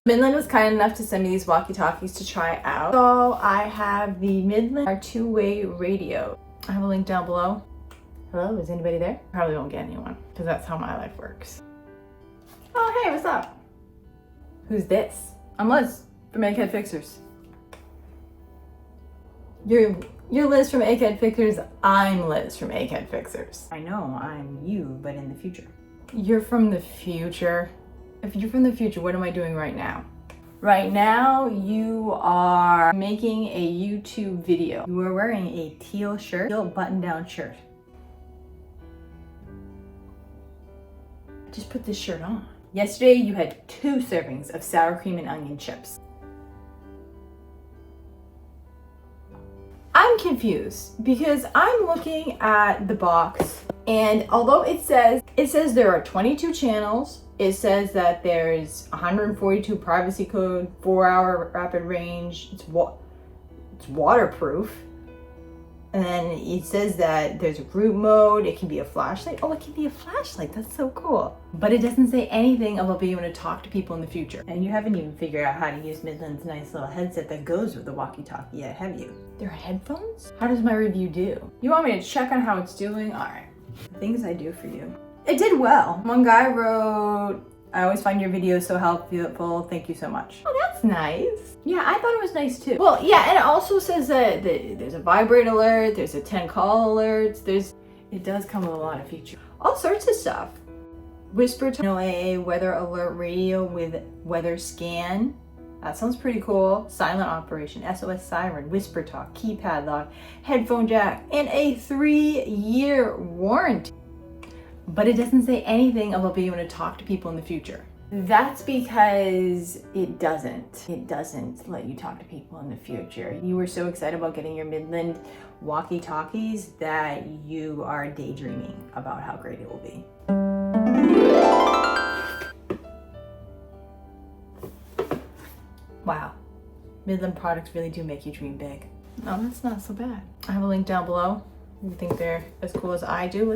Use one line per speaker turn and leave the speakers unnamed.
Midland was kind enough to send me these walkie-talkies to try out. So I have the Midland two-way radio. I have a link down below. Hello, is anybody there? Probably won't get anyone because that's how my life works. Oh, hey, what's up? Who's this? I'm Liz from Egghead Fixers. You're Liz from Egghead Fixers. I'm Liz from Egghead Fixers. I know I'm you, but in the future. You're from the future? If you're from the future, what am I doing right now? Right now, you are making a YouTube video. You are wearing a teal shirt, teal button-down shirt. Just put this shirt on. Yesterday, you had 2 servings of sour cream and onion chips. I'm confused because I'm looking at the box, and although it says there are 22 channels, it says that there's 142 privacy code, 4-hour rapid range, it's waterproof, and then it says that there's a group mode, it can be a flashlight. Oh, it can be a flashlight, that's so cool. But it doesn't say anything about being able to talk to people in the future. And you haven't even figured out how to use Midland's nice little headset that goes with the walkie-talkie yet, have you? There are headphones? How does my review do? You want me to check on how it's doing? All right, things I do for you. It did well. One guy wrote, I always find your videos so helpful. Thank you so much. Oh, that's nice. Yeah, I thought it was nice too. Well, yeah, and it also says that there's a vibrate alert, there's a 10 call alerts, it does come with a lot of features. All sorts of stuff. Whisper tone, AA weather alert radio with weather scan. That sounds pretty cool. Silent operation, SOS siren, whisper talk, keypad lock, headphone jack, and a 3-year warranty. But it doesn't say anything about being able to talk to people in the future. That's because it doesn't let you talk to people in the future. You were so excited about getting your Midland walkie-talkies that you are daydreaming about how great it will be. Wow, Midland products really do make you dream big. No, that's not so bad. I have a link down below. If you think they're as cool as I do.